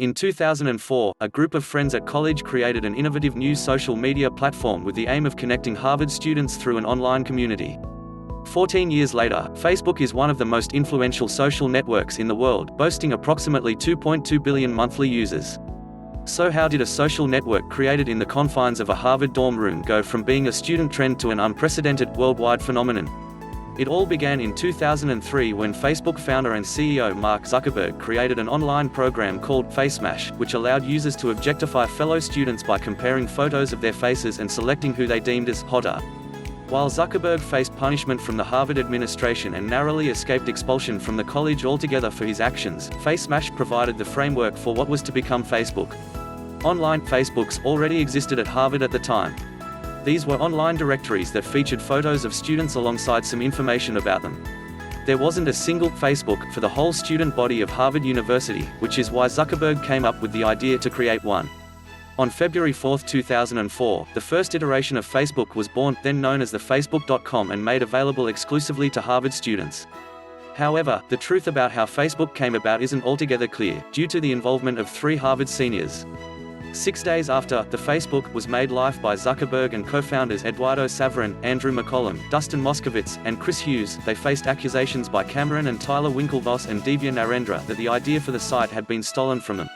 In 2004, a group of friends at college created an innovative new social media platform with the aim of connecting Harvard students through an online community. 14 years later, Facebook is one of the most influential social networks in the world, boasting approximately 2.2 billion monthly users. So how did a social network created in the confines of a Harvard dorm room go from being a student trend to an unprecedented worldwide phenomenon? It all began in 2003 when Facebook founder and CEO Mark Zuckerberg created an online program called FaceMash, which allowed users to objectify fellow students by comparing photos of their faces and selecting who they deemed as hotter. While Zuckerberg faced punishment from the Harvard administration and narrowly escaped expulsion from the college altogether for his actions, FaceMash provided the framework for what was to become Facebook. Online Facebooks already existed at Harvard at the time. These were online directories that featured photos of students alongside some information about them. There wasn't a single Facebook for the whole student body of Harvard University, which is why Zuckerberg came up with the idea to create one. On February 4, 2004, the first iteration of Facebook was born, then known as the Facebook.com, and made available exclusively to Harvard students. However, the truth about how Facebook came about isn't altogether clear, due to the involvement of 3 Harvard seniors. 6 days after the Facebook was made live by Zuckerberg and co-founders Eduardo Saverin, Andrew McCollum, Dustin Moskovitz, and Chris Hughes, they faced accusations by Cameron and Tyler Winklevoss and Divya Narendra that the idea for the site had been stolen from them.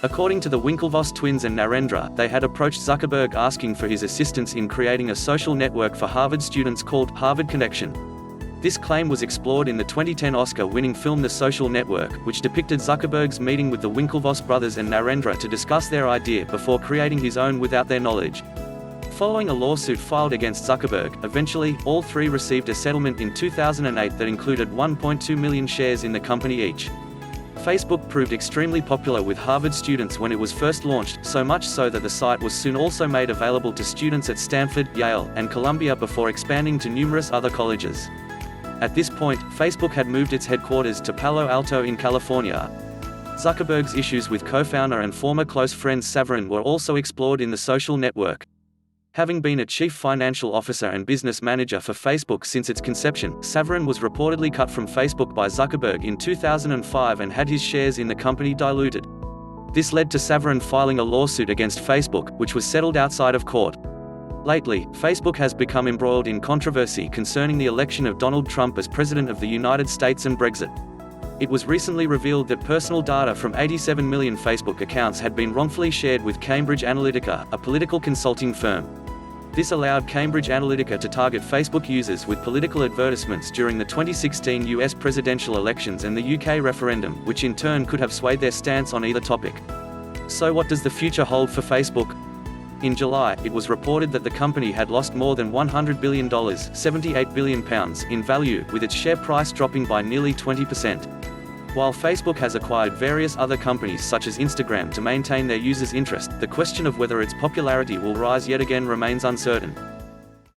According to the Winklevoss twins and Narendra, they had approached Zuckerberg asking for his assistance in creating a social network for Harvard students called Harvard Connection. This claim was explored in the 2010 Oscar-winning film The Social Network, which depicted Zuckerberg's meeting with the Winklevoss brothers and Narendra to discuss their idea before creating his own without their knowledge. Following a lawsuit filed against Zuckerberg, eventually, all 3 received a settlement in 2008 that included 1.2 million shares in the company each. Facebook proved extremely popular with Harvard students when it was first launched, so much so that the site was soon also made available to students at Stanford, Yale, and Columbia before expanding to numerous other colleges. At this point, Facebook had moved its headquarters to Palo Alto in California. Zuckerberg's issues with co-founder and former close friend Saverin were also explored in the social network. Having been a chief financial officer and business manager for Facebook since its conception, Saverin was reportedly cut from Facebook by Zuckerberg in 2005 and had his shares in the company diluted. This led to Saverin filing a lawsuit against Facebook, which was settled outside of court. Lately, Facebook has become embroiled in controversy concerning the election of Donald Trump as President of the United States and Brexit. It was recently revealed that personal data from 87 million Facebook accounts had been wrongfully shared with Cambridge Analytica, a political consulting firm. This allowed Cambridge Analytica to target Facebook users with political advertisements during the 2016 US presidential elections and the UK referendum, which in turn could have swayed their stance on either topic. So what does the future hold for Facebook? In July, it was reported that the company had lost more than $100 billion, £78 billion in value, with its share price dropping by nearly 20%. While Facebook has acquired various other companies such as Instagram to maintain their users' interest, the question of whether its popularity will rise yet again remains uncertain.